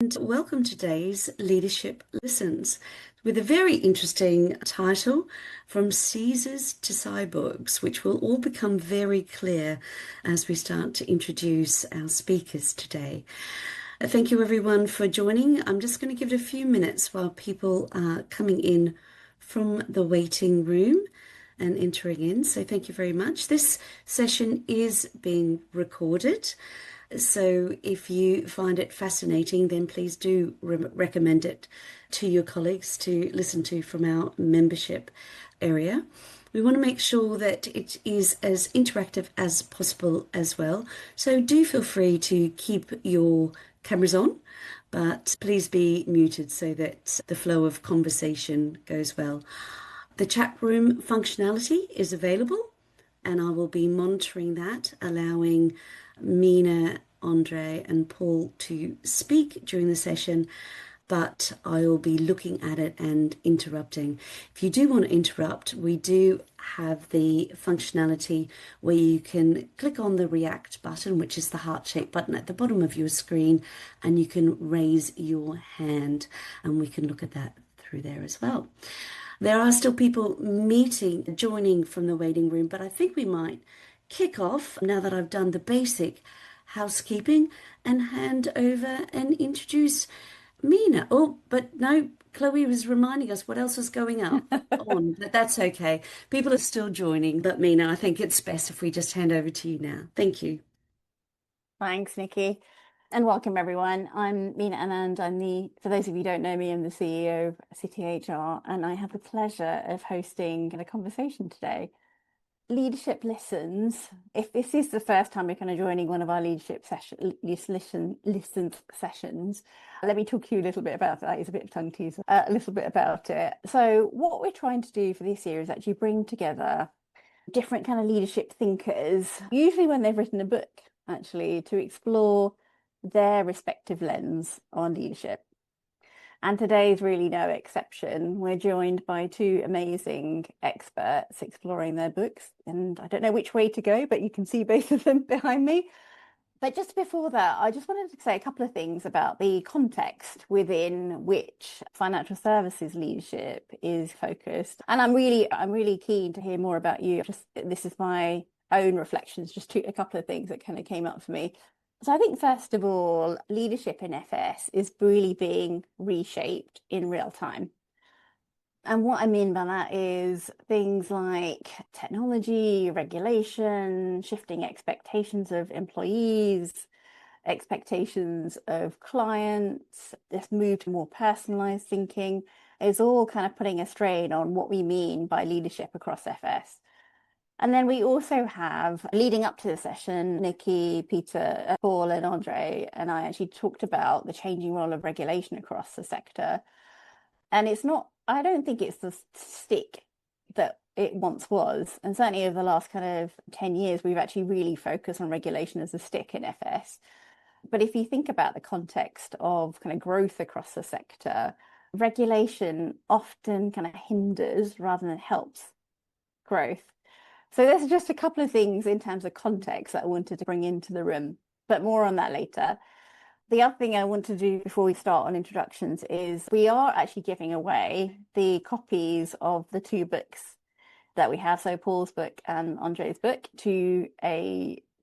And welcome to today's Leadership Lessons with a very interesting title, From Caesars to Cyborgs, which will all become very clear as we start to introduce our speakers today. Thank you everyone for joining. I'm just going to give it a few minutes while people are coming in from the waiting room and entering in. So thank you very much. This session is being recorded. So if you find it fascinating, then please do recommend it to your colleagues to listen to from our membership area. We want to make sure that it is as interactive as possible as well. So do feel free to keep your cameras on, but please be muted so that the flow of conversation goes well. The chat room functionality is available, and I will be monitoring that, allowing Meena, Andre, and Paul to speak during the session, but I will be looking at it and interrupting. If you do want to interrupt, we do have the functionality where you can click on the react button, which is the heart-shaped button at the bottom of your screen, and you can raise your hand, and we can look at that through there as well. There are still people joining from the waiting room, but I think we might kick off now that I've done the basic housekeeping and hand over and introduce Meena. Oh, but no, Chloe was reminding us what else was going on, but that's okay. People are still joining, but Meena, I think it's best if we just hand over to you now. Thank you. Thanks, Nikki. And welcome everyone. I'm Meena and for those of you who don't know me, I'm the CEO of City HR, and I have the pleasure of hosting a conversation today. Leadership Listens. If this is the first time you're kind of joining one of our leadership listen sessions, let me talk to you a little bit about that. It's a bit of tongue teaser, a little bit about it. So what we're trying to do for this year is actually bring together different kind of leadership thinkers, usually when they've written a book, actually, to explore their respective lens on leadership. And today is really no exception. We're joined by two amazing experts exploring their books. And I don't know which way to go, but you can see both of them behind me. But just before that, I just wanted to say a couple of things about the context within which financial services leadership is focused. And I'm really keen to hear more about you. This is my own reflections, just a couple of things that kind of came up for me. So I think, first of all, leadership in FS is really being reshaped in real time. And what I mean by that is things like technology, regulation, shifting expectations of employees, expectations of clients, this move to more personalized thinking is all kind of putting a strain on what we mean by leadership across FS. And then we also have, leading up to the session, Nikki, Peter, Paul and Andre and I actually talked about the changing role of regulation across the sector. And I don't think it's the stick that it once was. And certainly over the last kind of 10 years, we've actually really focused on regulation as a stick in FS. But if you think about the context of kind of growth across the sector, regulation often kind of hinders rather than helps growth. So there's just a couple of things in terms of context that I wanted to bring into the room, but more on that later. The other thing I want to do before we start on introductions is we are actually giving away the copies of the two books that we have, so Paul's book and Andre's book, to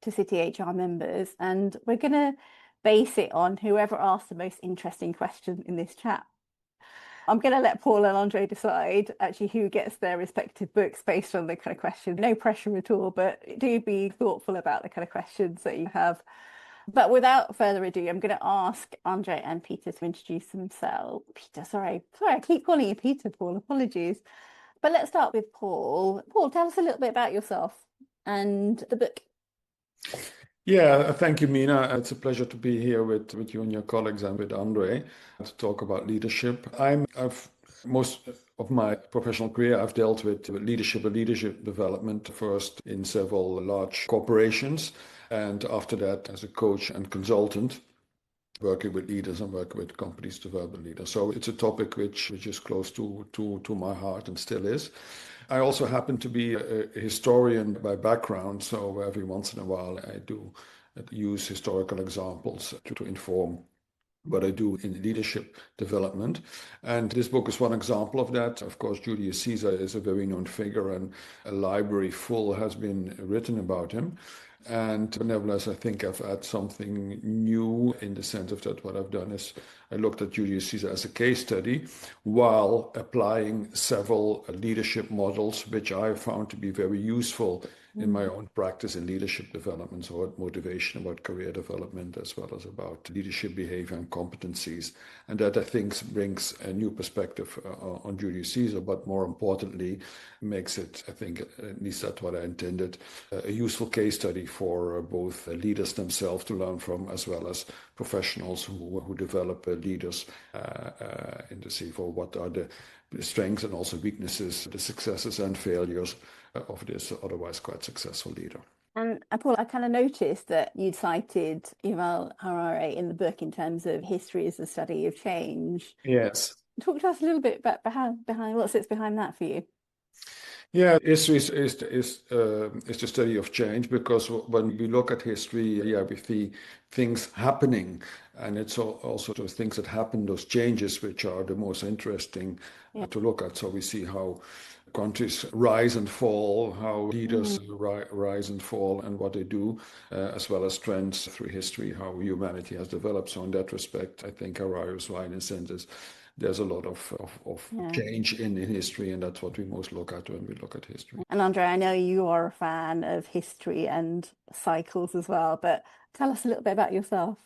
City HR members, and we're going to base it on whoever asks the most interesting question in this chat. I'm going to let Paul and Andre decide actually who gets their respective books based on the kind of question. No pressure at all, but do be thoughtful about the kind of questions that you have. But without further ado, I'm going to ask Andre and Peter to introduce themselves. Peter, sorry, I keep calling you Peter, Paul, apologies. But let's start with Paul. Paul, tell us a little bit about yourself and the book. Yeah, thank you, Meena. It's a pleasure to be here with you and your colleagues and with Andre to talk about leadership. I've most of my professional career, I've dealt with leadership and leadership development, first in several large corporations, and after that as a coach and consultant, working with leaders and working with companies to develop leaders. So it's a topic which is close to my heart and still is. I also happen to be a historian by background, so every once in a while I do use historical examples to inform what I do in leadership development. And this book is one example of that. Of course, Julius Caesar is a very known figure, and a library full has been written about him. And nevertheless, I think I've added something new in the sense of that what I've done is I looked at Julius Caesar as a case study while applying several leadership models, which I found to be very useful in my own practice in leadership development, so about motivation, about career development, as well as about leadership behavior and competencies. And that, I think, brings a new perspective on Julius Caesar, but more importantly, makes it, I think, at least that's what I intended, a useful case study for both leaders themselves to learn from, as well as professionals who develop leaders in to see for what are the strengths and also weaknesses, the successes and failures of this otherwise quite successful leader. And Paul, I kind of noticed that you'd cited Yuval Harari in the book in terms of history as the study of change. Yes. Talk to us a little bit about behind what sits behind that for you. Yeah, history is the study of change, because when we look at history, yeah, we see things happening, and it's also those things that happen, those changes, which are the most interesting to look at. So we see how countries rise and fall, how leaders rise and fall, and what they do, as well as trends through history, how humanity has developed. So in that respect, I think Harari is right in a sense. There's a lot of change in history, and that's what we most look at when we look at history. And Andre, I know you are a fan of history and cycles as well, but tell us a little bit about yourself.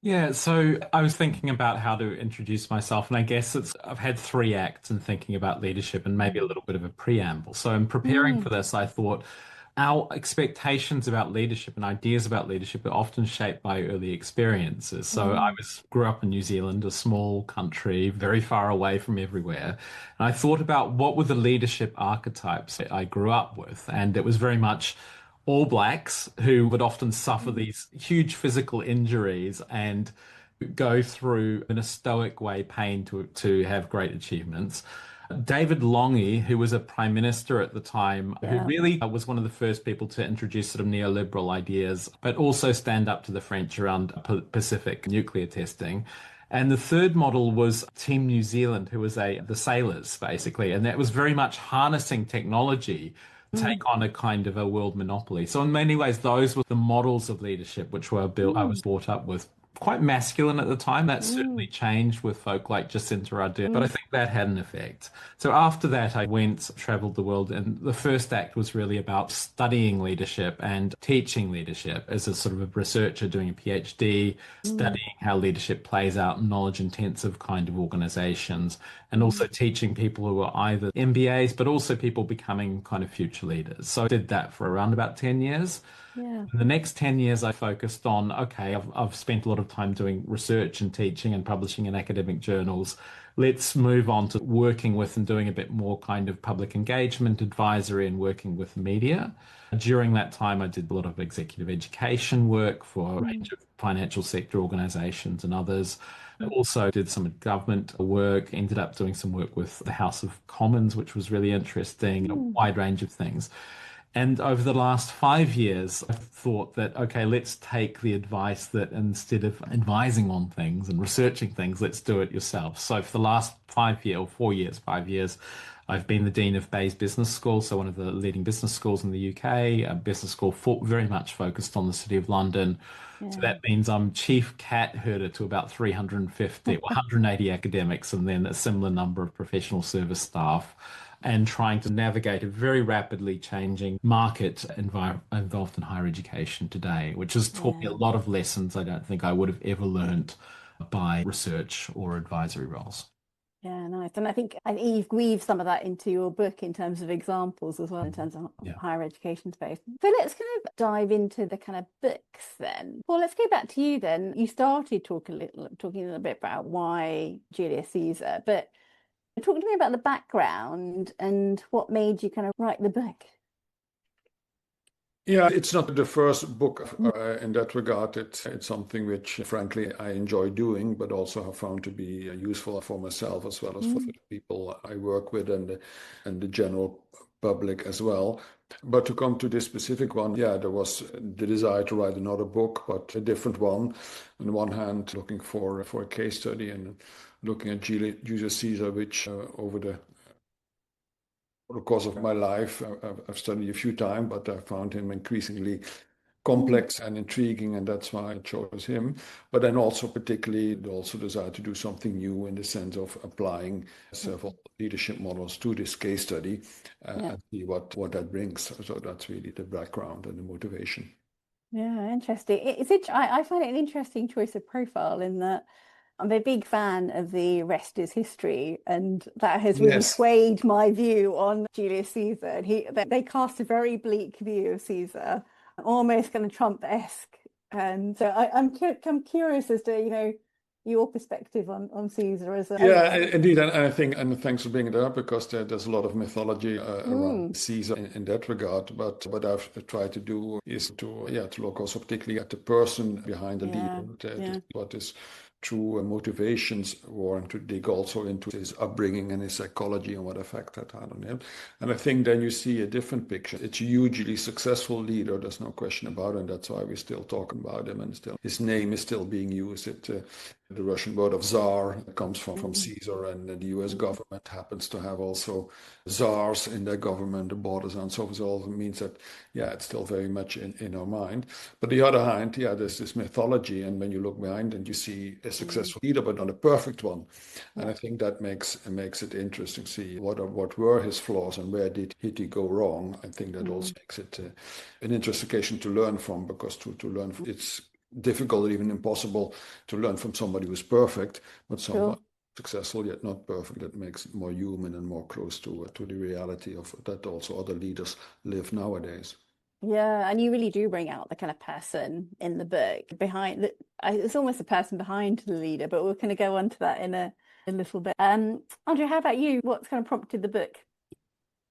Yeah, so I was thinking about how to introduce myself, and I guess I've had 3 acts in thinking about leadership and maybe a little bit of a preamble. So in preparing for this, I thought our expectations about leadership and ideas about leadership are often shaped by early experiences. So I grew up in New Zealand, a small country, very far away from everywhere. And I thought about what were the leadership archetypes that I grew up with, and it was very much all blacks who would often suffer these huge physical injuries and go through in a stoic way pain to have great achievements. David Longy, who was a prime minister at the time, who really was one of the first people to introduce sort of neoliberal ideas, but also stand up to the French around Pacific nuclear testing. And the third model was Team New Zealand, who was the sailors, basically. And that was very much harnessing technology take on a kind of a world monopoly. So in many ways, those were the models of leadership which were built, I was brought up with. Quite masculine at the time. That certainly changed with folk like Jacinta Ardern, but I think that had an effect. So after that, I traveled the world, and the first act was really about studying leadership and teaching leadership as a sort of a researcher doing a PhD, studying how leadership plays out in knowledge-intensive kind of organizations, and also teaching people who are either MBAs, but also people becoming kind of future leaders. So I did that for around about 10 years. Yeah. In the next 10 years, I focused on, okay, I've spent a lot of time doing research and teaching and publishing in academic journals. Let's move on to working with and doing a bit more kind of public engagement, advisory, and working with media. During that time, I did a lot of executive education work for a range of financial sector organizations and others. I also did some government work, ended up doing some work with the House of Commons, which was really interesting, a wide range of things. And over the last 5 years, I've thought that, okay, let's take the advice that instead of advising on things and researching things, let's do it yourself. So for the last 5 years, I've been the Dean of Bayes Business School, so one of the leading business schools in the UK, a business school very much focused on the City of London. So that means I'm chief cat herder to about 350, 180 academics, and then a similar number of professional service staff, and trying to navigate a very rapidly changing market involved in higher education today, which has taught me a lot of lessons I don't think I would have ever learned by research or advisory roles. Yeah, nice. And I think you've weaved some of that into your book in terms of examples as well, in terms of higher education space. So let's kind of dive into the kind of books then. Well, let's go back to you then. You started talking a little bit about why Julius Caesar, but talk to me about the background and what made you kind of write the book. Yeah, it's not the first book in that regard. It's something which, frankly, I enjoy doing, but also have found to be useful for myself as well as for the people I work with and the general public as well. But to come to this specific one, yeah, there was the desire to write another book, but a different one. On the one hand, looking for a case study and looking at Julius Caesar, which over the course of my life, I've studied a few times, but I found him increasingly complex and intriguing, and that's why I chose him. But then also particularly also desire to do something new in the sense of applying several leadership models to this case study and see what that brings. So that's really the background and the motivation. Yeah, interesting. I find it an interesting choice of profile in that I'm a big fan of the rest is history, and that has really Yes. swayed my view on Julius Caesar. And they cast a very bleak view of Caesar, almost kind of Trump-esque. And so I'm curious as to, your perspective on Caesar as a Yeah, indeed, and I think, and thanks for bringing it up because there's a lot of mythology around Caesar in that regard. But what I've tried to do is to look also particularly at the person behind the leader, what his true motivations were, and to dig also into his upbringing and his psychology and what effect that had on him. And I think then you see a different picture. It's a hugely successful leader, there's no question about it, and that's why we're still talking about him, and still his name is still being used. The Russian word of Tsar comes from Caesar, and the US government happens to have also czars in their government, the borders, and so forth. It also means that, yeah, it's still very much in our mind. But the other hand, yeah, there's this mythology, and when you look behind and you see a successful leader, but not a perfect one. And I think that makes it interesting to see what were his flaws and where did he go wrong. I think that also makes it an interesting to learn from, because to learn from, it's difficult or even impossible to learn from somebody who's perfect, but someone successful yet not perfect. That makes it more human and more close to the reality of that also other leaders live nowadays. Yeah, and you really do bring out the kind of person in the book behind the, it's almost the person behind the leader, but we'll kind of go on to that in a little bit. Andrew, how about you? What's kind of prompted the book?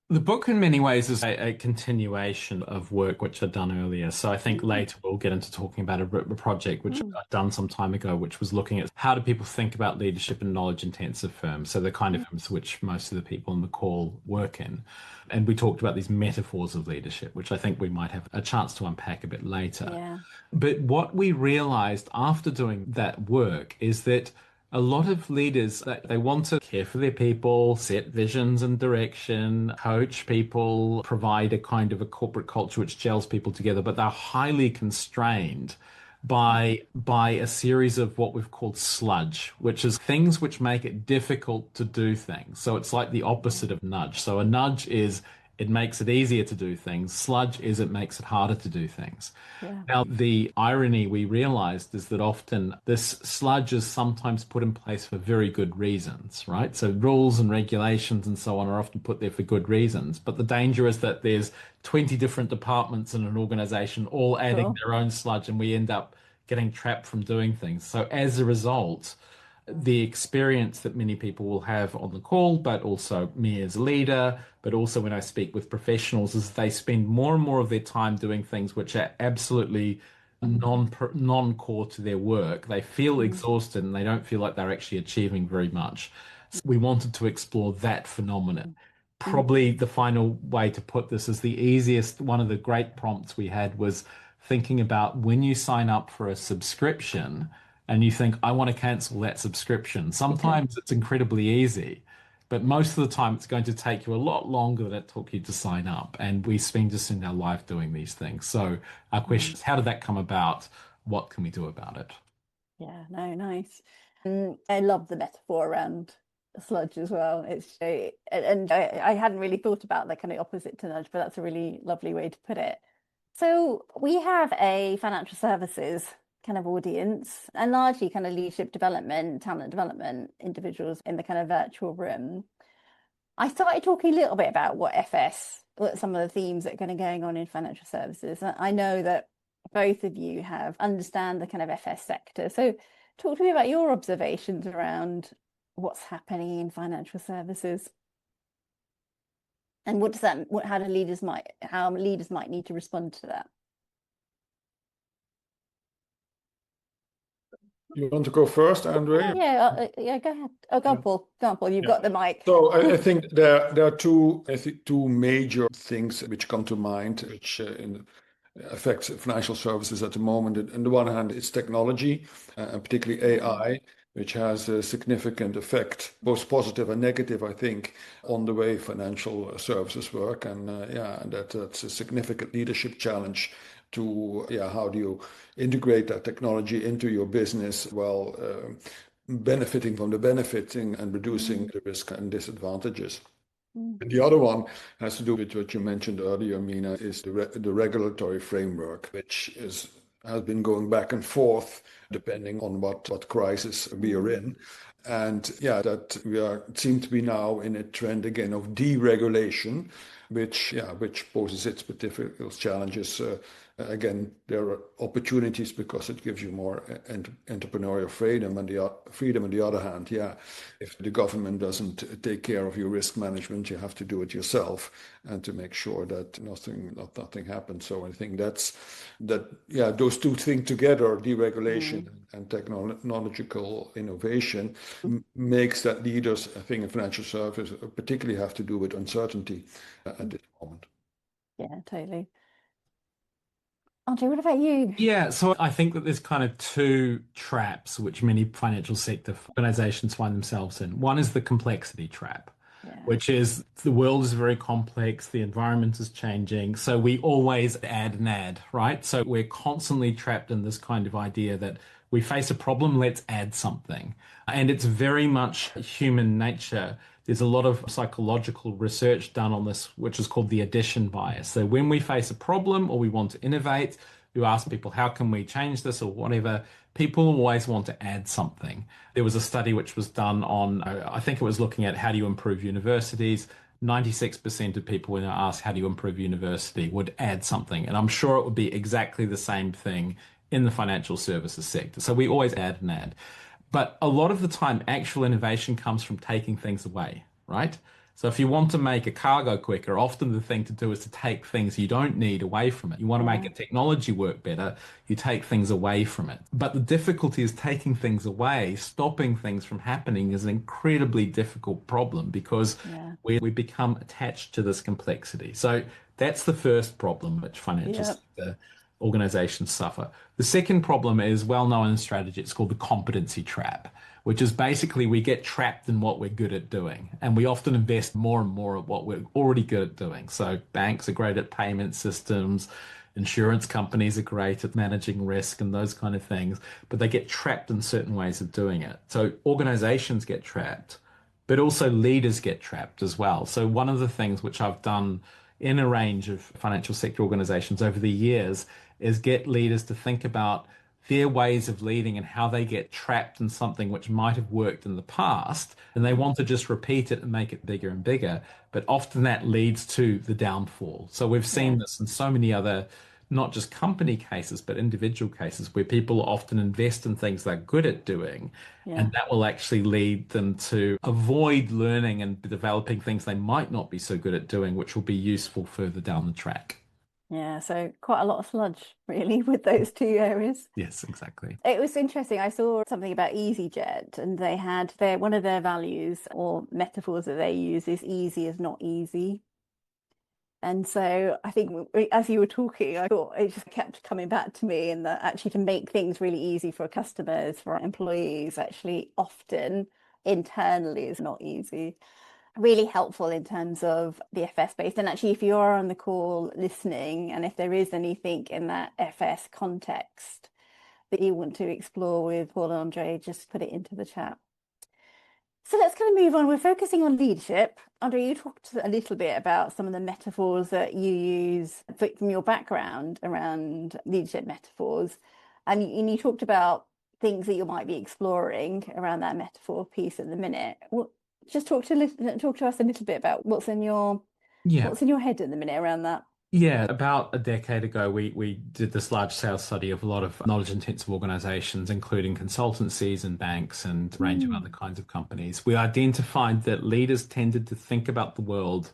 The book, in many ways, is a continuation of work which I'd done earlier. So I think later we'll get into talking about a project which I'd done some time ago, which was looking at how do people think about leadership in knowledge-intensive firms, so the kind of firms which most of the people on the call work in. And we talked about these metaphors of leadership, which I think we might have a chance to unpack a bit later. Yeah. But what we realized after doing that work is that a lot of leaders, they want to care for their people, set visions and direction, coach people, provide a kind of a corporate culture which gels people together, but they're highly constrained by a series of what we've called sludge, which is things which make it difficult to do things. So it's like the opposite of nudge. So a nudge is it makes it easier to do things. Sludge is it makes it harder to do things. Yeah. Now, the irony we realized is that often this sludge is sometimes put in place for very good reasons, right? So rules and regulations and so on are often put there for good reasons. But the danger is that there's 20 different departments in an organization all adding their own sludge, and we end up getting trapped from doing things. So as a result, the experience that many people will have on the call, but also me as a leader, but also when I speak with professionals, is they spend more and more of their time doing things which are absolutely non-core to their work. They feel exhausted and they don't feel like they're actually achieving very much. So we wanted to explore that phenomenon. Probably the final way to put this is the easiest, one of the great prompts we had was thinking about when you sign up for a subscription and you think, I want to cancel that subscription. Sometimes it's incredibly easy, but most of the time it's going to take you a lot longer than it took you to sign up. And we spend just in our life doing these things. So our question is, how did that come about? What can we do about it? Yeah, no, nice. I love the metaphor around sludge as well. And I hadn't really thought about the kind of opposite to nudge, but that's a really lovely way to put it. So we have a financial services kind of audience and largely kind of leadership development, talent development individuals in the kind of virtual room. I started talking a little bit about what some of the themes that are kind of going on in financial services. I know that both of you understand the kind of FS sector. So talk to me about your observations around what's happening in financial services. And how leaders might need to respond to that? You want to go first, Andre? Yeah, go ahead. Oh, go on, Paul. Go on, Paul. You've got the mic. So I think there are two major things which come to mind, which affects financial services at the moment. On the one hand, it's technology, and particularly AI, which has a significant effect, both positive and negative, I think, on the way financial services work. And that's a significant leadership challenge to, how do you integrate that technology into your business while benefiting from the benefiting and reducing the risk and disadvantages. And the other one has to do with what you mentioned earlier, Mina, is the regulatory framework, which has been going back and forth depending on what crisis we are in. And that seem to be now in a trend again of deregulation, which poses its difficult challenges. Again, there are opportunities because it gives you more entrepreneurial freedom, and on the other hand, if the government doesn't take care of your risk management, you have to do it yourself, and to make sure that nothing happens. So I think those two things together, deregulation and technological innovation, makes that leaders, I think, in financial service particularly have to do with uncertainty at this moment. Yeah, totally. Andre, what about you? Yeah, so I think that there's kind of two traps which many financial sector organizations find themselves in. One is the complexity trap, which is the world is very complex, the environment is changing, so we always add and add, right? So we're constantly trapped in this kind of idea that we face a problem, let's add something. And it's very much human nature. There's a lot of psychological research done on this, which is called the addition bias. So when we face a problem or we want to innovate, you ask people, how can we change this or whatever? People always want to add something. There was a study which was done on, I think it was looking at how do you improve universities. 96% of people, when asked how do you improve university, would add something. And I'm sure it would be exactly the same thing in the financial services sector. So we always add and add. But a lot of the time, actual innovation comes from taking things away, right? So if you want to make a car go quicker, often the thing to do is to take things you don't need away from it. You want to make a technology work better, you take things away from it. But the difficulty is taking things away, stopping things from happening is an incredibly difficult problem because we become attached to this complexity. So that's the first problem which financial sector organizations suffer. The second problem is well known in strategy. It's called the competency trap, which is basically we get trapped in what we're good at doing. And we often invest more and more at what we're already good at doing. So banks are great at payment systems, insurance companies are great at managing risk and those kind of things, but they get trapped in certain ways of doing it. So organizations get trapped, but also leaders get trapped as well. So one of the things which I've done in a range of financial sector organizations over the years is get leaders to think about their ways of leading and how they get trapped in something which might have worked in the past, and they want to just repeat it and make it bigger and bigger. But often that leads to the downfall. So we've seen this in so many other, not just company cases, but individual cases where people often invest in things they're good at doing, and that will actually lead them to avoid learning and developing things they might not be so good at doing, which will be useful further down the track. Yeah, so quite a lot of sludge, really, with those two areas. Yes, exactly. It was interesting. I saw something about EasyJet, and they had one of their values or metaphors that they use is easy is not easy. And so I think as you were talking, I thought it just kept coming back to me, and that actually to make things really easy for customers, for our employees, actually often internally is not easy. Really helpful in terms of the FS space. And actually, if you're on the call listening, and if there is anything in that FS context that you want to explore with Paul and Andre, just put it into the chat. So let's kind of move on. We're focusing on leadership. Andre, you talked a little bit about some of the metaphors that you use from your background around leadership metaphors. And you talked about things that you might be exploring around that metaphor piece at the minute. Just talk to us a little bit about what's in your head at the minute around that. Yeah, about a decade ago, we did this large sales study of a lot of knowledge-intensive organizations, including consultancies and banks and a range of other kinds of companies. We identified that leaders tended to think about the world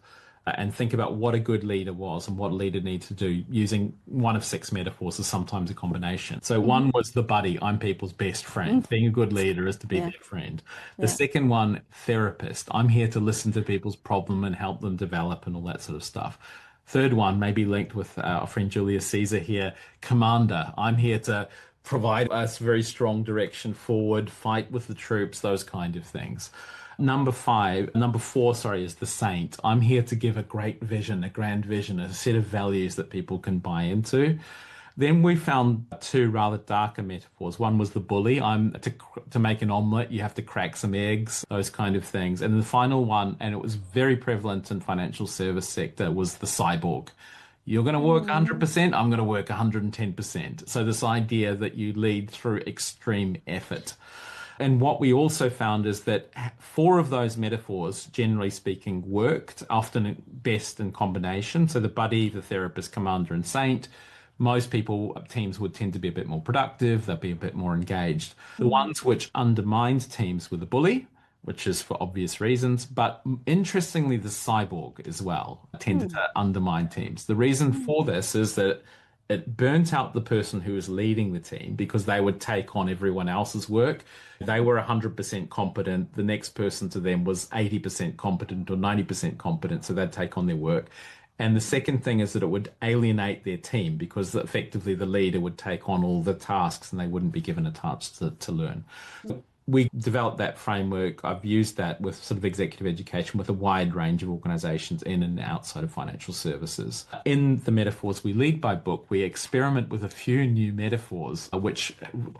and think about what a good leader was and what a leader needs to do using one of six metaphors is sometimes a combination. So one was the buddy. I'm people's best friend. Being a good leader is to be Yeah. their friend. The Yeah. second one, therapist. I'm here to listen to people's problem and help them develop and all that sort of stuff. Third one, maybe linked with our friend Julius Caesar here, commander. I'm here to provide us very strong direction forward, fight with the troops, those kind of things. Number four, sorry, is the saint. I'm here to give a great vision, a grand vision, a set of values that people can buy into. Then we found two rather darker metaphors. One was the bully. I'm to make an omelet, you have to crack some eggs, those kind of things. And the final one, and it was very prevalent in financial service sector, was the cyborg. You're going to work 100%, I'm going to work 110%. So this idea that you lead through extreme effort. And what we also found is that four of those metaphors, generally speaking, worked, often best in combination. So the buddy, the therapist, commander, and saint. Most people, teams would tend to be a bit more productive, they'll be a bit more engaged. The ones which undermined teams were the bully, which is for obvious reasons, but interestingly, the cyborg as well tended to undermine teams. The reason for this is that it burnt out the person who was leading the team because they would take on everyone else's work. They were 100% competent. The next person to them was 80% competent or 90% competent, so they'd take on their work. And the second thing is that it would alienate their team because effectively the leader would take on all the tasks and they wouldn't be given a task to learn. We developed that framework. I've used that with sort of executive education with a wide range of organizations in and outside of financial services. In the Metaphors We Lead by book, we experiment with a few new metaphors which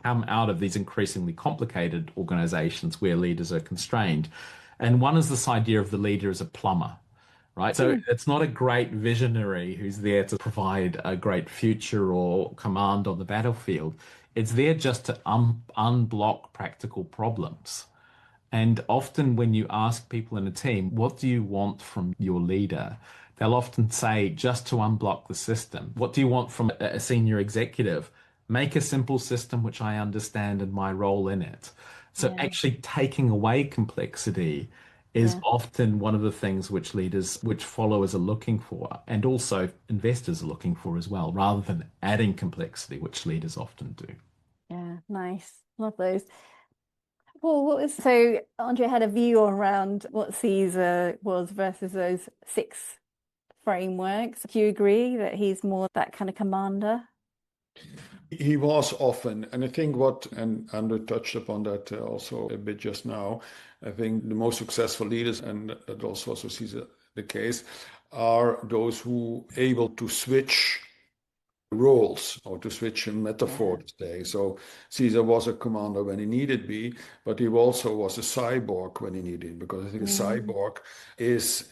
come out of these increasingly complicated organizations where leaders are constrained. And one is this idea of the leader as a plumber. Right. So it's not a great visionary who's there to provide a great future or command on the battlefield. It's there just to unblock practical problems. And often when you ask people in a team, what do you want from your leader? They'll often say, just to unblock the system. What do you want from a senior executive? Make a simple system which I understand and my role in it. So actually taking away complexity is often one of the things which leaders, which followers are looking for, and also investors are looking for as well, rather than adding complexity, which leaders often do. Yeah, nice. Love those. Well, so Andre had a view around what Caesar was versus those six frameworks. Do you agree that he's more that kind of commander? He was often, and I think and Andrew touched upon that also a bit just now. I think the most successful leaders, and that also sees the case, are those who are able to switch roles or to switch a metaphor today. So Caesar was a commander when he needed be, but he also was a cyborg when he needed, because I think a cyborg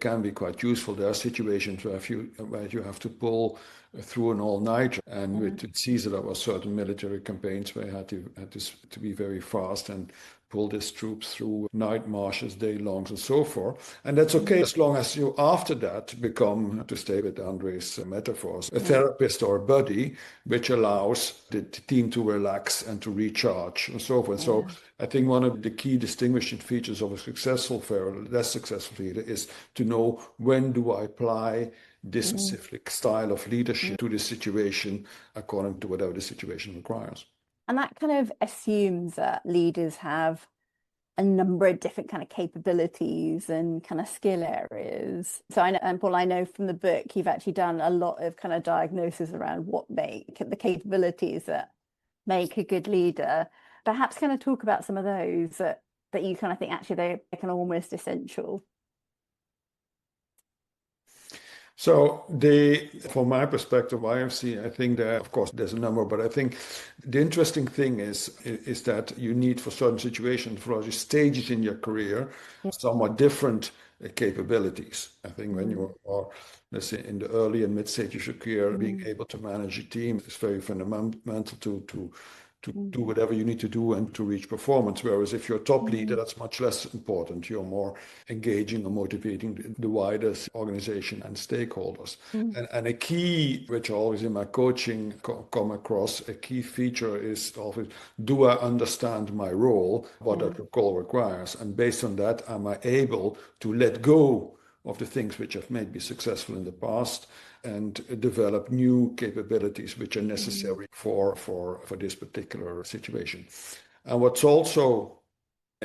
can be quite useful. There are situations where you have to pull through an all-nighter, and with Caesar there were certain military campaigns where he had to be very fast and pulled his troops through night marches, day longs, and so forth. And that's okay as long as you, after that, become, to stay with Andre's metaphors, a therapist or a buddy, which allows the team to relax and to recharge and so forth. So I think one of the key distinguishing features of a successful or less successful leader is to know, when do I apply this specific style of leadership to the situation according to whatever the situation requires. And that kind of assumes that leaders have a number of different kind of capabilities and kind of skill areas. So I know, and Paul, I know from the book, you've actually done a lot of kind of diagnosis around what make the capabilities that make a good leader. Perhaps kind of talk about some of those that you kind of think actually they're kind of almost essential. So from my perspective, I think that, of course, there's a number, but I think the interesting thing is that you need, for certain situations, for other stages in your career, somewhat different capabilities. I think when you are, let's say, in the early and mid stages of your career, being able to manage a team is very fundamental to do whatever you need to do and to reach performance. Whereas if you're a top leader, that's much less important. You're more engaging or motivating the wider organization and stakeholders. And a key, which always in my coaching come across, a key feature is always, do I understand my role, what that role requires? And based on that, am I able to let go of the things which have made me successful in the past and develop new capabilities which are necessary for this particular situation. And what's also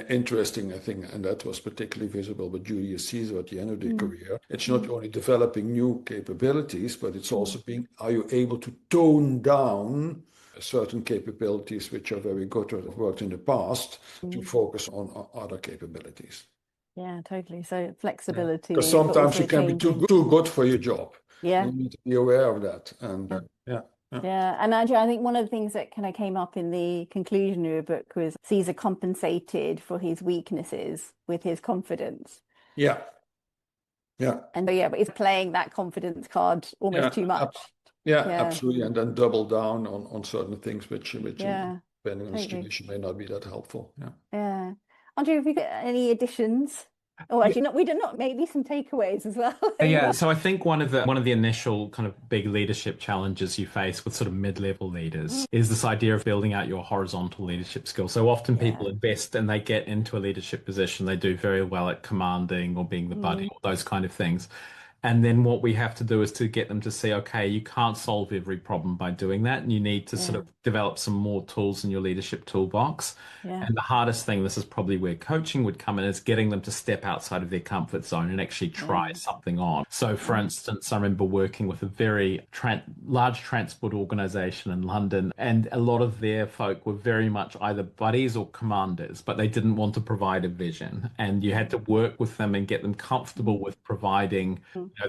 interesting, I think, and that was particularly visible with Julius Caesar at the end of their career. It's not only developing new capabilities, but it's also are you able to tone down certain capabilities which are very good or have worked in the past to focus on other capabilities. Yeah, totally. So flexibility, Because but sometimes also you can be changing. too good for your job. Yeah. You need to be aware of that. And yeah. Yeah, and actually, I think one of the things that kind of came up in the conclusion of your book was Caesar compensated for his weaknesses with his confidence. Yeah. Yeah. And so, yeah, but he's playing that confidence card almost too much. Yeah, Yeah, absolutely. And then double down on certain things which yeah, depending on the totally. situation, may not be that helpful. Yeah. Yeah. Andrew, have you got any additions? Oh, Yeah. actually, not. We did not. Maybe some takeaways as well. Yeah, so I think one of the initial kind of big leadership challenges you face with sort of mid-level leaders is this idea of building out your horizontal leadership skills. So often people Yeah. invest and they get into a leadership position, they do very well at commanding or being the buddy, or those kind of things. And then what we have to do is to get them to see, okay, you can't solve every problem by doing that. And you need to sort Yeah. of develop some more tools in your leadership toolbox. Yeah. And the hardest thing, this is probably where coaching would come in, is getting them to step outside of their comfort zone and actually try something on. So, for instance, I remember working with a very large transport organization in London, and a lot of their folk were very much either buddies or commanders, but they didn't want to provide a vision. And you had to work with them and get them comfortable with providing,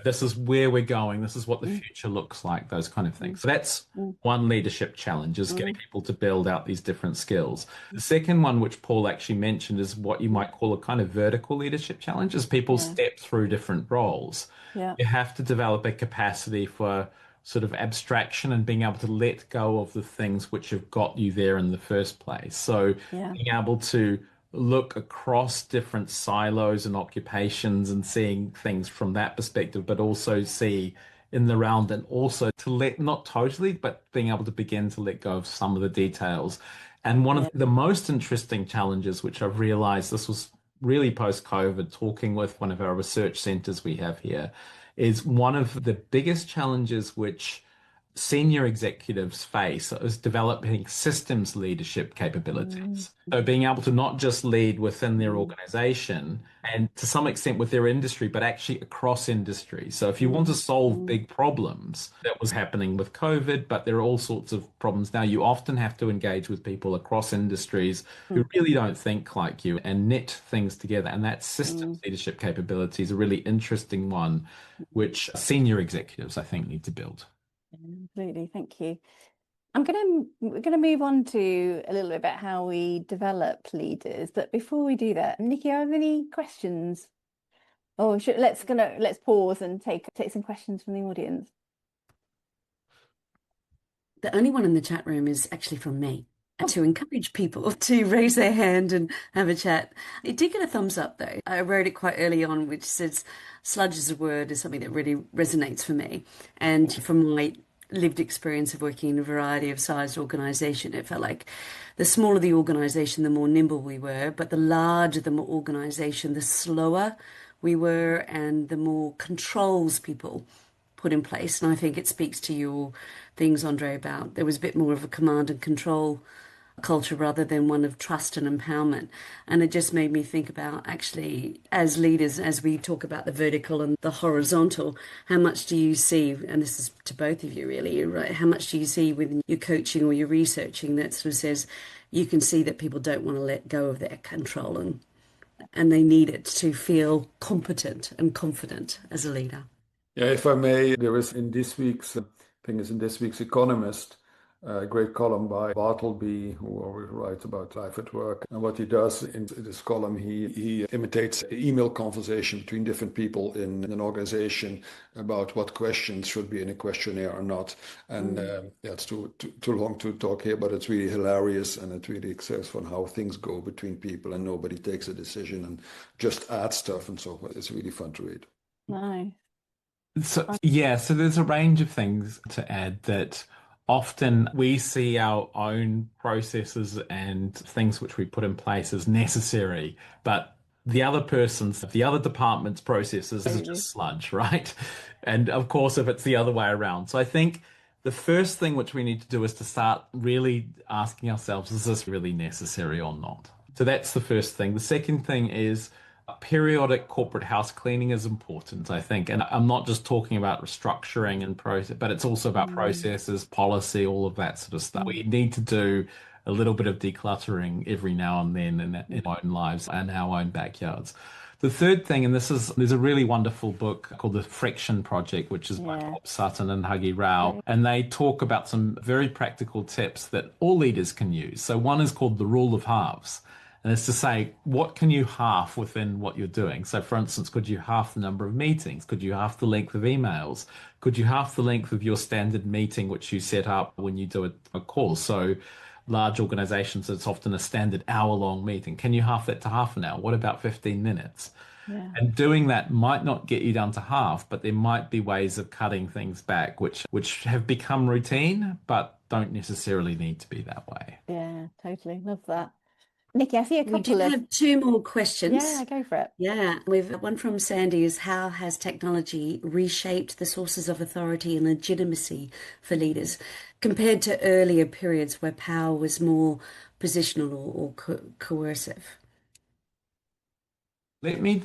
this is where we're going, this is what the future looks like, those kind of things. So that's one leadership challenge, is getting people to build out these different skills. The second one, which Paul actually mentioned, is what you might call a kind of vertical leadership challenge, as people step through different roles. Yeah. You have to develop a capacity for sort of abstraction and being able to let go of the things which have got you there in the first place. So Yeah. being able to look across different silos and occupations and seeing things from that perspective, but also see in the round, and also to let, not totally, but being able to begin to let go of some of the details. And one of the most interesting challenges, which I've realized, this was really post-COVID, talking with one of our research centers we have here, is one of the biggest challenges which senior executives face is developing systems leadership capabilities. So being able to not just lead within their organization and to some extent with their industry, but actually across industries. So if you want to solve big problems, that was happening with COVID, but there are all sorts of problems now, you often have to engage with people across industries who really don't think like you and knit things together. And that systems leadership capability is a really interesting one, which senior executives, I think, need to build. Absolutely. Thank you. We're gonna move on to a little bit about how we develop leaders. But before we do that, Nikki, are there any questions? Oh, let's pause and take some questions from the audience. The only one in the chat room is actually from me. To encourage people to raise their hand and have a chat. It did get a thumbs up though. I wrote it quite early on, which says sludge as a word is something that really resonates for me. And from my lived experience of working in a variety of sized organization, it felt like the smaller the organization, the more nimble we were, but the larger the organization, the slower we were and the more controls people put in place. And I think it speaks to your things, Andre, about there was a bit more of a command and control culture rather than one of trust and empowerment. And it just made me think about actually, as leaders, as we talk about the vertical and the horizontal, how much do you see, and this is to both of you really, right? How much do you see with your coaching or your researching that sort of says you can see that people don't want to let go of their control and they need it to feel competent and confident as a leader? Yeah, if I may, there is in this week's, I think it's in this week's Economist, a great column by Bartleby, who always writes about life at work. And what he does in this column, he imitates email conversation between different people in an organization about what questions should be in a questionnaire or not. And it's too long to talk here, but it's really hilarious and it really says on how things go between people and nobody takes a decision and just adds stuff and so forth. It's really fun to read. Nice. So, yeah, so there's a range of things to add that often we see our own processes and things which we put in place as necessary, but the other department's processes are Absolutely. just sludge, right? And of course, if it's the other way around. So I think the first thing which we need to do is to start really asking ourselves, is this really necessary or not? So that's the first thing. The second thing is periodic corporate house cleaning is important, I think. And I'm not just talking about restructuring and process, but it's also about Mm, processes, policy, all of that sort of stuff. mm, We need to do a little bit of decluttering every now and then in mm. our own lives and our own backyards. The third thing, and there's a really wonderful book called The Friction Project, which is by Yeah, Bob Sutton and Huggy Rao, great. and they talk about some very practical tips that all leaders can use. So one is called the rule of halves. And it's to say, what can you half within what you're doing? So, for instance, could you half the number of meetings? Could you half the length of emails? Could you half the length of your standard meeting, which you set up when you do a call? So, large organizations, it's often a standard hour-long meeting. Can you half that to half an hour? What about 15 minutes? Yeah. And doing that might not get you down to half, but there might be ways of cutting things back, which have become routine, but don't necessarily need to be that way. Yeah, totally. Love that. Nikki, I see a We do couple of, have two more yeah, questions. go for it. Yeah, we've one from Sandy is how has technology reshaped the sources of authority and legitimacy for leaders compared to earlier periods where power was more positional or coercive? Let me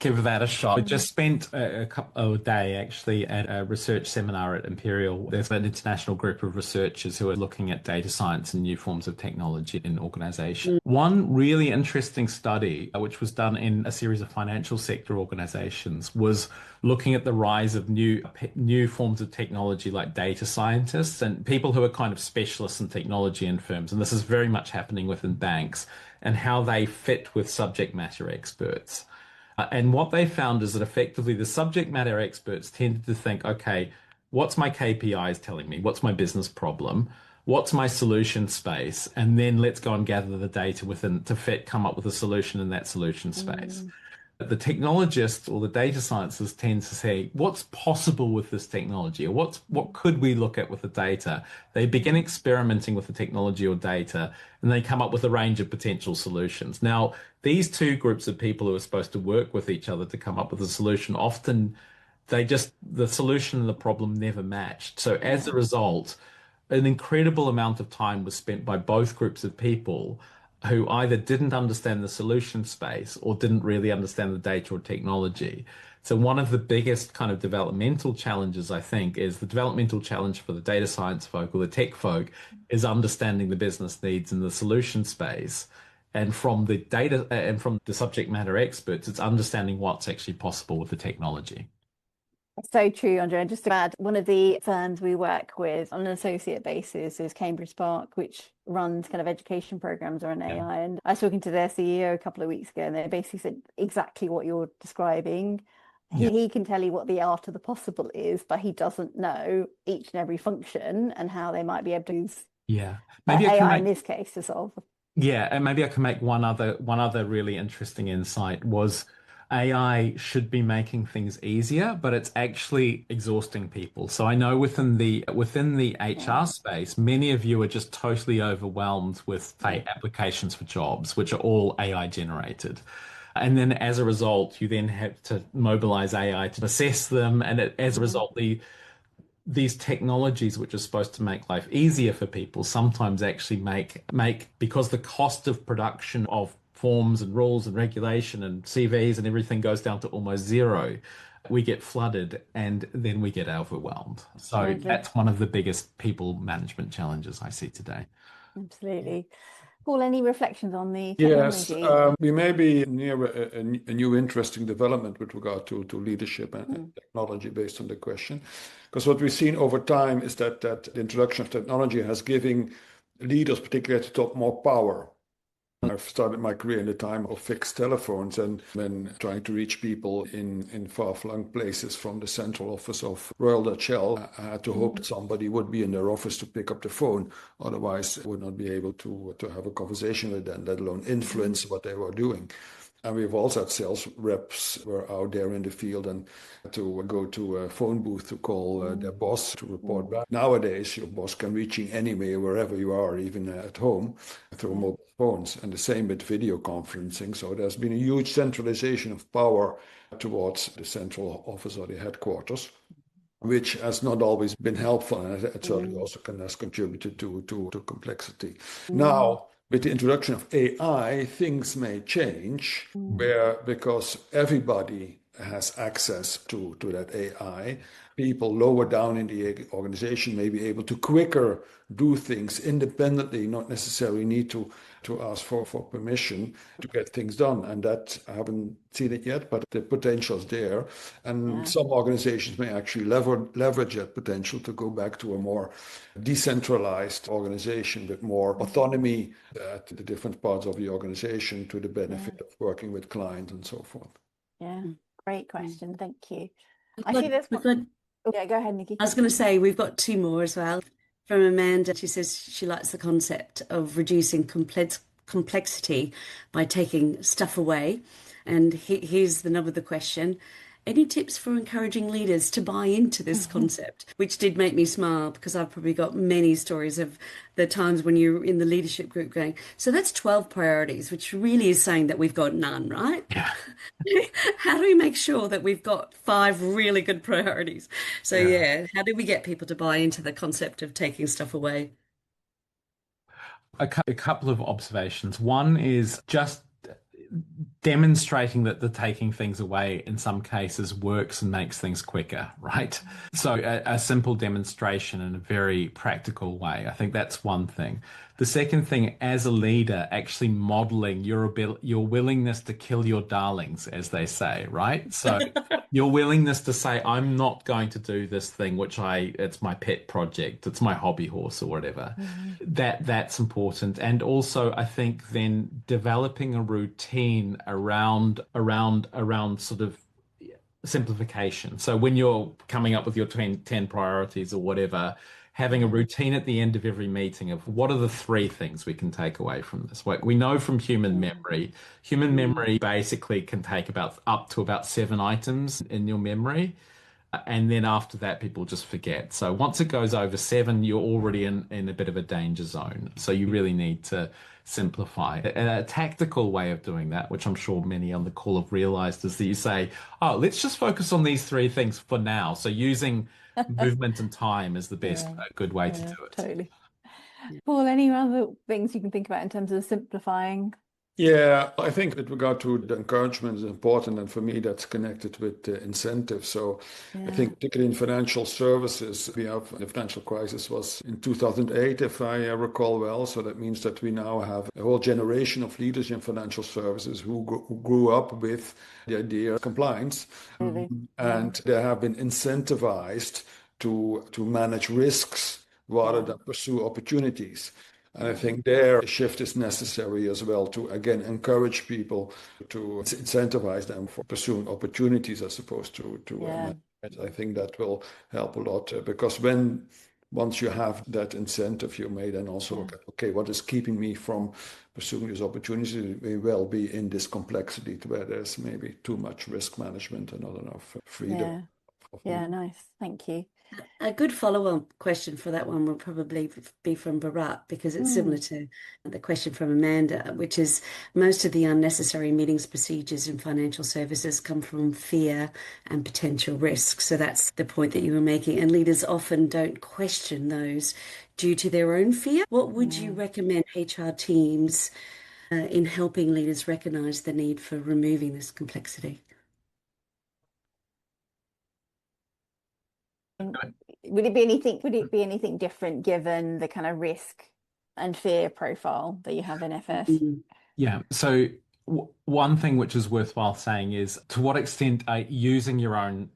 give that a shot. I just spent a day actually at a research seminar at Imperial. There's an international group of researchers who are looking at data science and new forms of technology in organizations. One really interesting study, which was done in a series of financial sector organizations, was looking at the rise of new forms of technology like data scientists and people who are kind of specialists in technology in firms. And this is very much happening within banks and how they fit with subject matter experts. And what they found is that effectively the subject matter experts tended to think, okay, what's my KPIs telling me? What's my business problem? What's my solution space? And then let's go and gather the data within to come up with a solution in that solution space. Mm, The technologists or the data scientists tend to say, what's possible with this technology? Or what could we look at with the data? They begin experimenting with the technology or data, and they come up with a range of potential solutions. Now, these two groups of people who are supposed to work with each other to come up with a solution, often the solution and the problem never matched. So as yeah. a result, an incredible amount of time was spent by both groups of people who either didn't understand the solution space or didn't really understand the data or technology. So one of the biggest kind of developmental challenges, I think, is the developmental challenge for the data science folk or the tech folk is understanding the business needs in the solution space. And from the data and from the subject matter experts, it's understanding what's actually possible with the technology. So true, Andrea. And just to add, one of the firms we work with on an associate basis is Cambridge Spark, which runs kind of education programs around Yeah. AI. And I was talking to their CEO a couple of weeks ago, and they basically said exactly what you're describing. Yeah. He can tell you what the art of the possible is, but he doesn't know each and every function and how they might be able to use Yeah. Maybe I can AI in make this case to solve. Yeah, and maybe I can make one other really interesting insight was AI should be making things easier, but it's actually exhausting people. So I know within the Yeah. HR space, many of you are just totally overwhelmed with, Mm, say, applications for jobs, which are all AI generated. And then as a result, you then have to mobilize AI to assess them. And as a mm, result, these technologies which are supposed to make life easier for people sometimes actually make because the cost of production of forms and rules and regulation and CVs and everything goes down to almost zero. We get flooded and then we get overwhelmed. So absolutely. that's one of the biggest people management challenges I see today. Absolutely. Paul, any reflections on the Yes, technology? we may be near a new interesting development with regard to leadership and Mm, technology based on the question. Because what we've seen over time is that the introduction of technology has given leaders, particularly at the top, more power. I've started my career in the time of fixed telephones and when trying to reach people in far-flung places from the central office of Royal Dutch Shell, I had to hope mm, that somebody would be in their office to pick up the phone. Otherwise, I would not be able to have a conversation with them, let alone mm, influence what they were doing. And we've also had sales reps were out there in the field and to go to a phone booth to call their mm, boss to report mm. back. Nowadays, your boss can reach you anywhere, wherever you are, even at home, through a Yeah. mobile phones, and the same with video conferencing. So there's been a huge centralization of power towards the central office or the headquarters, which has not always been helpful, and it certainly also has contributed to complexity. Now, with the introduction of AI, things may change because everybody has access to that AI. People lower down in the organization may be able to quicker do things independently, not necessarily need to ask for permission to get things done. And that, I haven't seen it yet, but the potential is there. And some organizations may actually leverage that potential to go back to a more decentralized organization with more autonomy at the different parts of the organization to the benefit of working with clients and so forth. Yeah, great question. Thank you. I We've see this. got, Oh, yeah, go ahead, Nikki. I was going to say, we've got two more as well. From Amanda, she says she likes the concept of reducing complexity by taking stuff away. And here's the nub of the question. Any tips for encouraging leaders to buy into this concept? Which did make me smile because I've probably got many stories of the times when you're in the leadership group going, so that's 12 priorities, which really is saying that we've got none, right? Yeah. How do we make sure that we've got 5 really good priorities? So yeah, how do we get people to buy into the concept of taking stuff away? A couple of observations. One is just demonstrating that the taking things away in some cases works and makes things quicker, right? So a simple demonstration in a very practical way. I think that's one thing. The second thing, as a leader, actually modeling your willingness to kill your darlings, as they say, right? So your willingness to say, I'm not going to do this thing, it's my pet project, it's my hobby horse or whatever. That's important. And also, I think then developing a routine around sort of simplification. So when you're coming up with your 10 priorities or whatever, having a routine at the end of every meeting of what are the 3 things we can take away from this. Like we know from human memory, basically can take up to about 7 items in your memory. And then after that, people just forget. So once it goes over 7, you're already in a bit of a danger zone. So you really need to simplify. A tactical way of doing that, which I'm sure many on the call have realized, is that you say, oh, let's just focus on these 3 things for now. So using movement and time is the best good way to do it. Totally. Paul, any other things you can think about in terms of simplifying? Yeah, I think with regard to the encouragement is important, and for me that's connected with the incentive. So I think particularly in financial services, the financial crisis was in 2008, if I recall well. So that means that we now have a whole generation of leaders in financial services who grew up with the idea of compliance, and they have been incentivized to manage risks rather than pursue opportunities. And I think there a shift is necessary as well to, again, encourage people to incentivize them for pursuing opportunities as opposed to management. I think that will help a lot because once you have that incentive, you may then also look at, okay, what is keeping me from pursuing these opportunities? It may well be in this complexity to where there's maybe too much risk management and not enough freedom. Yeah, nice. Thank you. A good follow-on question for that one will probably be from Bharat because it's similar to the question from Amanda, which is most of the unnecessary meetings procedures in financial services come from fear and potential risk. So that's the point that you were making. And leaders often don't question those due to their own fear. What would you recommend HR teams in helping leaders recognize the need for removing this complexity? Would it be anything different given the kind of risk and fear profile that you have in FS? Yeah. So one thing which is worthwhile saying is to what extent are using your own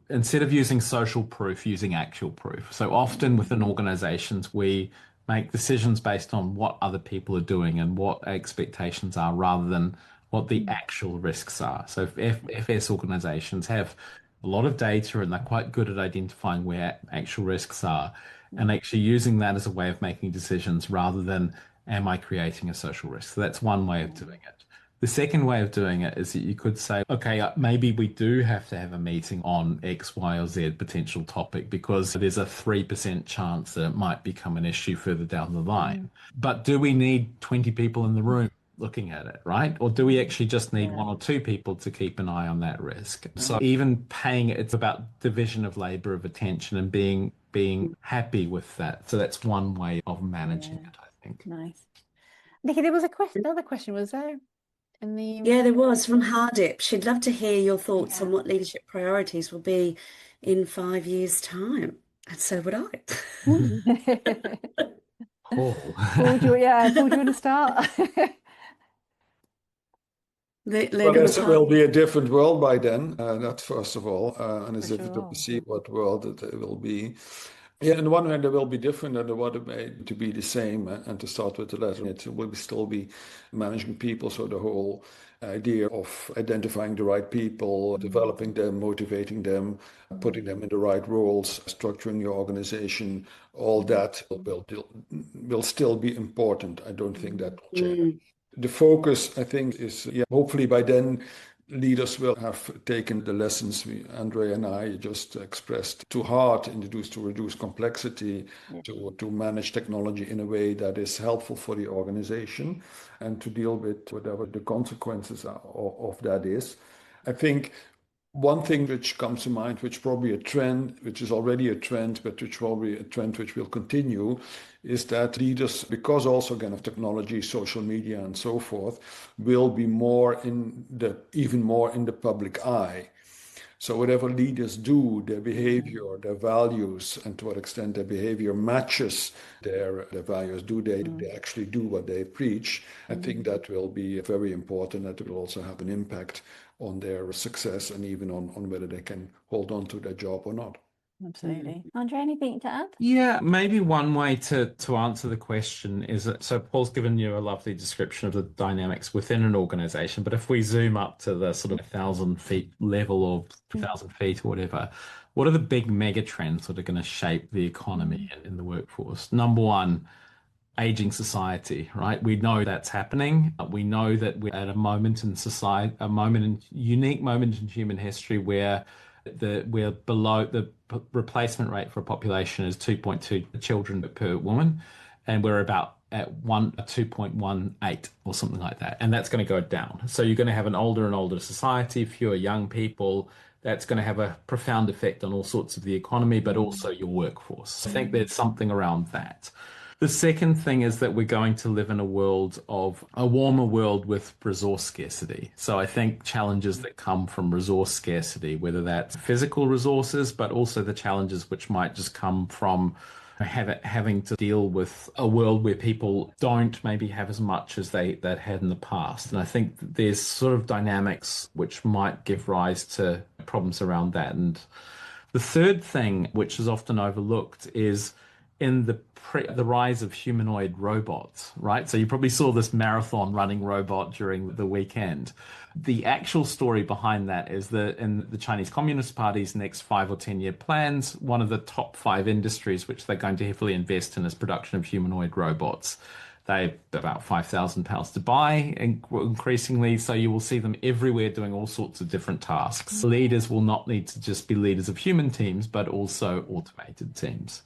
instead of using social proof, using actual proof. So often within organizations, we make decisions based on what other people are doing and what expectations are rather than what the actual risks are. So if FS organizations have a lot of data and they're quite good at identifying where actual risks are and actually using that as a way of making decisions rather than am I creating a social risk? So that's one way of doing it. The second way of doing it is that you could say, okay, maybe we do have to have a meeting on X, Y, or Z potential topic because there's a 3% chance that it might become an issue further down the line. But do we need 20 people in the room looking at it, right? Or do we actually just need one or two people to keep an eye on that risk? So even paying it, it's about division of labor, of attention, and being happy with that. So that's one way of managing it, I think. Nice. Nikki, there was a question, another question, was there? Yeah, there was from Hardip. She'd love to hear your thoughts on what leadership priorities will be in 5 years' time. And so would I. Paul. Paul, do you want to start? Well, yes, it will be a different world by then. That first of all, and it's difficult to see what world it will be. Yeah, on the one hand, it will be different, and the other way to be the same. And to start with the latter, it will still be managing people. So the whole idea of identifying the right people, developing them, motivating them, putting them in the right roles, structuring your organization, all that will still be important. I don't think that will change. The focus, I think, is hopefully by then leaders will have taken the lessons Andre and I just expressed to heart, introduced to reduce complexity, to manage technology in a way that is helpful for the organization and to deal with whatever the consequences of that is. I think one thing which comes to mind, which probably a trend, which is already a trend, but which probably a trend which will continue, is that leaders, because also again of technology, social media, and so forth, will be even more in the public eye. So whatever leaders do, their behavior, their values, and to what extent their behavior matches their values, do they actually do what they preach? I think that will be very important. That will also have an impact on their success and even on whether they can hold on to their job or not. Absolutely. Andre, anything to add? Yeah, maybe one way to answer the question is that, so Paul's given you a lovely description of the dynamics within an organization, but if we zoom up to the sort of 1,000 feet level or 2,000 feet or whatever, what are the big mega trends that are going to shape the economy in the workforce? Number one, aging society, right? We know that's happening. We know that we're at a moment in society, unique moment in human history where we're below the replacement rate for a population is 2.2 children per woman, and we're about at 2.18 or something like that, and that's going to go down. So you're going to have an older and older society, fewer young people. That's going to have a profound effect on all sorts of the economy, but also your workforce. I think there's something around that. The second thing is that we're going to live in a warmer world with resource scarcity. So I think challenges that come from resource scarcity, whether that's physical resources, but also the challenges which might just come from having to deal with a world where people don't maybe have as much as they had in the past. And I think there's sort of dynamics which might give rise to problems around that. And the third thing, which is often overlooked, is in the rise of humanoid robots, right? So you probably saw this marathon running robot during the weekend. The actual story behind that is that in the Chinese Communist Party's next 5 or 10-year plans, one of the top 5 industries which they're going to heavily invest in is production of humanoid robots. They're about £5,000 to buy increasingly, so you will see them everywhere doing all sorts of different tasks. Leaders will not need to just be leaders of human teams, but also automated teams.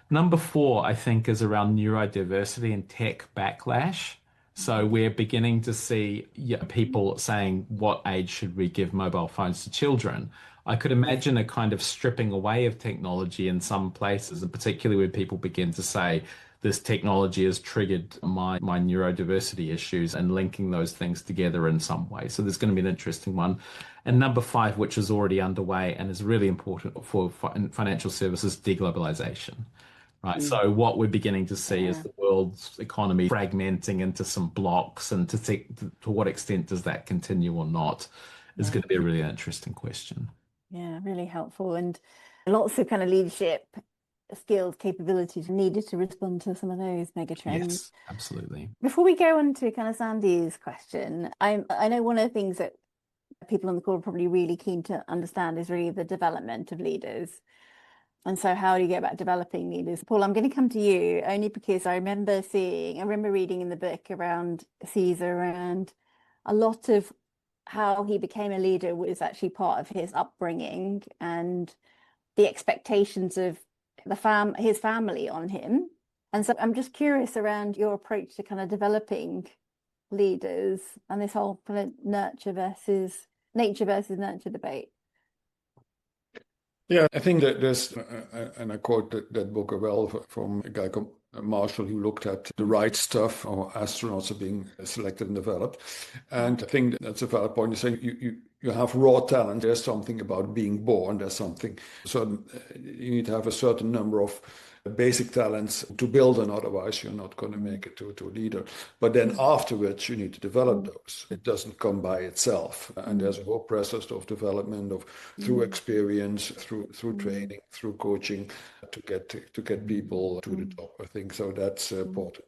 Number 4, I think, is around neurodiversity and tech backlash. So we're beginning to see people saying, what age should we give mobile phones to children? I could imagine a kind of stripping away of technology in some places, and particularly when people begin to say, this technology has triggered my neurodiversity issues and linking those things together in some way. So there's going to be an interesting one. And number 5, which is already underway and is really important for financial services, deglobalization. Right. So what we're beginning to see is the world's economy fragmenting into some blocks, and to what extent does that continue or not is going to be a really interesting question. Yeah, really helpful, and lots of kind of leadership skills, capabilities needed to respond to some of those mega trends. Yes, absolutely. Before we go on to kind of Sandy's question, I know one of the things that people on the call are probably really keen to understand is really the development of leaders. And so how do you go about developing leaders? Paul, I'm going to come to you only because I remember reading in the book around Caesar and a lot of how he became a leader was actually part of his upbringing and the expectations of his family on him. And so I'm just curious around your approach to kind of developing leaders and this whole kind of nature versus nurture debate. Yeah, I think that there's, and I quote that book well from a guy called Marshall who looked at the right stuff, or astronauts are being selected and developed. And I think that's a valid point. You're saying you have raw talent. There's something about being born. There's something certain, you need to have a certain number of basic talents to build on, otherwise you're not going to make it to a leader. But then afterwards you need to develop those. It doesn't come by itself, and there's a whole process of development of through experience, through training, through coaching, to get people to the top. I think so. That's important.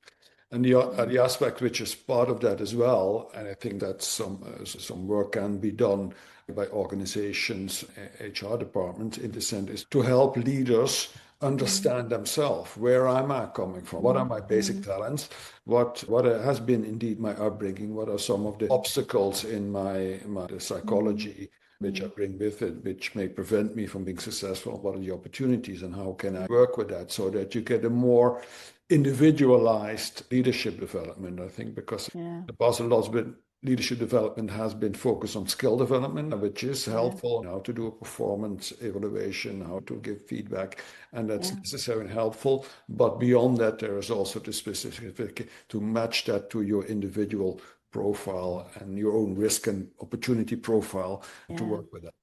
And the aspect which is part of that as well, and I think that some work can be done by organizations, HR departments in the sense, is to help leaders understand themselves. Where am I coming from? What are my basic talents? What has been indeed my upbringing? What are some of the obstacles in my psychology which I bring with it, which may prevent me from being successful? What are the opportunities, and how can I work with that so that you get a more individualized leadership development? I think because the past a lot of leadership development has been focused on skill development, which is helpful, how to do a performance evaluation, how to give feedback, and that's necessary and helpful. But beyond that, there is also the specific to match that to your individual profile and your own risk and opportunity profile to work with that.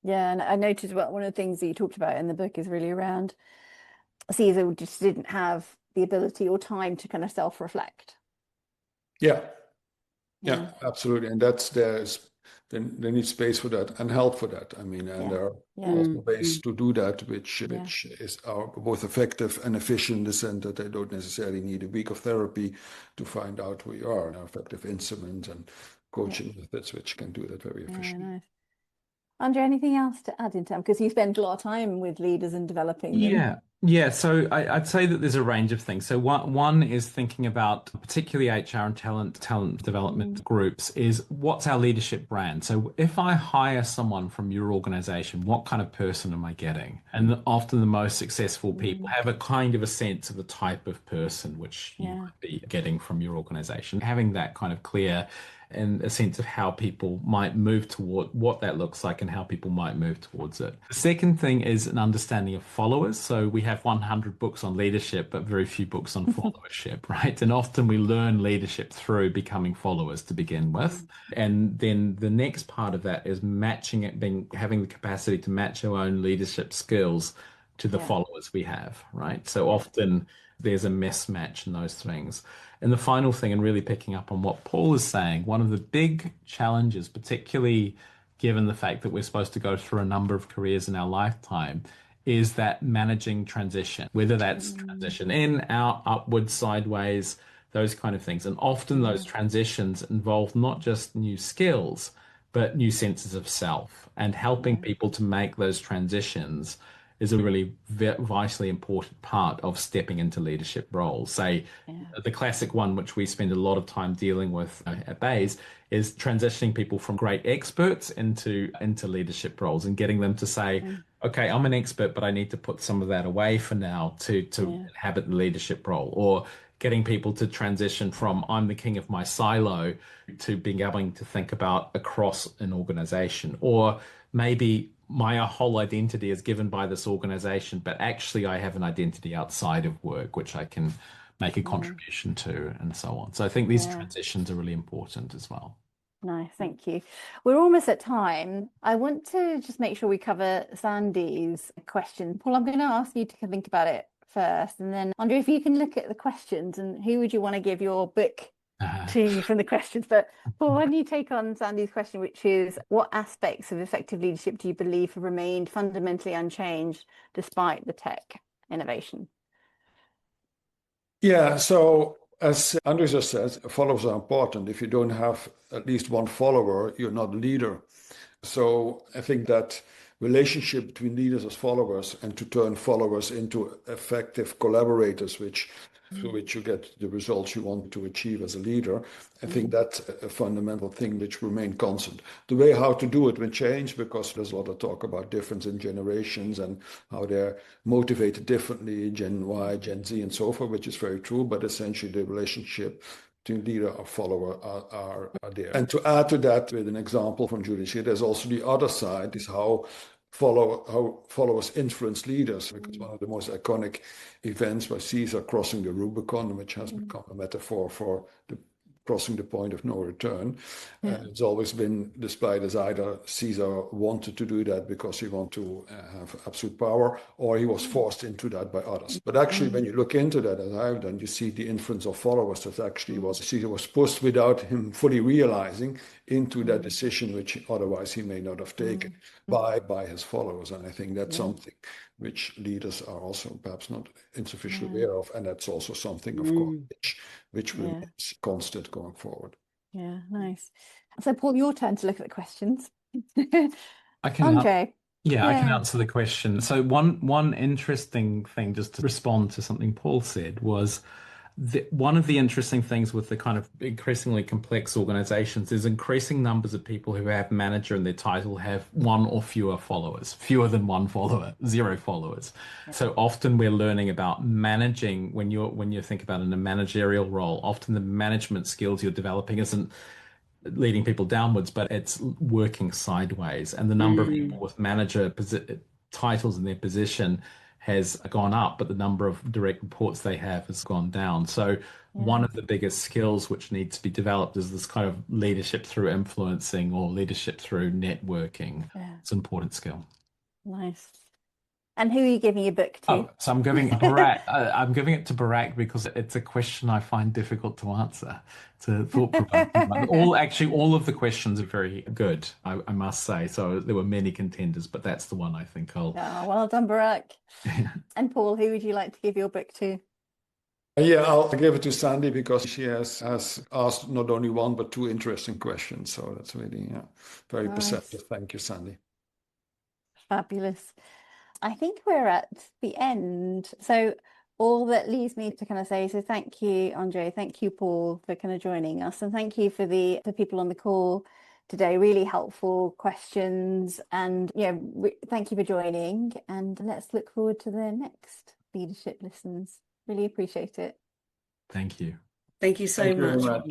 Yeah, and I noticed one of the things that you talked about in the book is really around Caesar just didn't have the ability or time to kind of self-reflect. Yeah, absolutely. And there needs space for that and help for that. I mean, and there are also ways to do that, which are both effective and efficient in the sense that they don't necessarily need a week of therapy to find out who you are. An effective instrument and coaching methods which can do that very efficiently. Nice. Andre, anything else to add in terms, because you spend a lot of time with leaders and developing them? Yeah. So I'd say that there's a range of things. So one is thinking about particularly HR and talent development groups is what's our leadership brand? So if I hire someone from your organization, what kind of person am I getting? And often the most successful people have a kind of a sense of the type of person which you might be getting from your organization. Having that kind of clear and a sense of how people might move toward what that looks like and how people might move towards it. The second thing is an understanding of followers. So we have 100 books on leadership, but very few books on followership, right? And often we learn leadership through becoming followers to begin with. And then the next part of that is matching it, having the capacity to match our own leadership skills to the followers we have, right? So often there's a mismatch in those things. And the final thing, and really picking up on what Paul is saying, one of the big challenges, particularly given the fact that we're supposed to go through a number of careers in our lifetime, is that managing transition, whether that's transition in, out, upwards, sideways, those kind of things. And often those transitions involve not just new skills, but new senses of self, and helping people to make those transitions is a really vitally important part of stepping into leadership roles. Say, the classic one, which we spend a lot of time dealing with at Bays, is transitioning people from great experts into leadership roles and getting them to say, okay, I'm an expert, but I need to put some of that away for now to inhabit the leadership role. Or getting people to transition from I'm the king of my silo to being able to think about across an organization. Or maybe my whole identity is given by this organization, but actually I have an identity outside of work, which I can make a contribution to, and so on. So I think these transitions are really important as well. Nice, thank you. We're almost at time. I want to just make sure we cover Sandy's question. Paul, I'm going to ask you to think about it first, and then Andre, if you can look at the questions, and who would you want to give your book to from the questions? But Paul, why don't you take on Sandy's question, which is, what aspects of effective leadership do you believe have remained fundamentally unchanged despite the tech innovation? Yeah, so as Andrew just said, followers are important. If you don't have at least one follower, you're not a leader. So I think that relationship between leaders as followers and to turn followers into effective collaborators, which through which you get the results you want to achieve as a leader. I think that's a fundamental thing which remain constant. The way how to do it will change because there's a lot of talk about difference in generations and how they're motivated differently, Gen Y, Gen Z, and so forth, which is very true. But essentially, the relationship between leader or follower are there. And to add to that, with an example from Judy's here, there's also the other side: is how followers influence leaders, because one of the most iconic events was Caesar crossing the Rubicon, which has become a metaphor for crossing the point of no return. It's always been displayed as either Caesar wanted to do that because he wanted to have absolute power, or he was forced into that by others. But actually, when you look into that, as I've done, you see the influence of followers that actually was Caesar was pushed without him fully realizing into that decision, which otherwise he may not have taken by his followers. And I think that's something which leaders are also perhaps not insufficiently aware of. And that's also something, of course, which remains constant going forward. Yeah, nice. So, Paul, your turn to look at the questions. I can Andre. I can answer the question. So one interesting thing, just to respond to something Paul said, was one of the interesting things with the kind of increasingly complex organizations is increasing numbers of people who have manager in their title have one or fewer followers, fewer than one follower, 0 followers. So often we're learning about managing when you think about in a managerial role, often the management skills you're developing isn't leading people downwards, but it's working sideways. And the number of people with manager titles in their position has gone up, but the number of direct reports they have has gone down. So one of the biggest skills which needs to be developed is this kind of leadership through influencing or leadership through networking. It's an important skill. Nice. And who are you giving your book to? Oh, so I'm giving Barack. I'm giving it to Barack because it's a question I find difficult to answer. It's a thought-provoking one. All of the questions are very good, I must say. So there were many contenders, but that's the one I think I'll. Oh, well done, Barack. And Paul, who would you like to give your book to? Yeah, I'll give it to Sandy because she has asked not only one but 2 interesting questions. So that's really very perceptive. Thank you, Sandy. Fabulous. I think we're at the end. So all that leaves me to kind of say, so thank you, Andre, thank you, Paul, for kind of joining us. And thank you for the people on the call today. Really helpful questions. And thank you for joining. And let's look forward to the next Leadership Listens. Really appreciate it. Thank you. Thank you so much.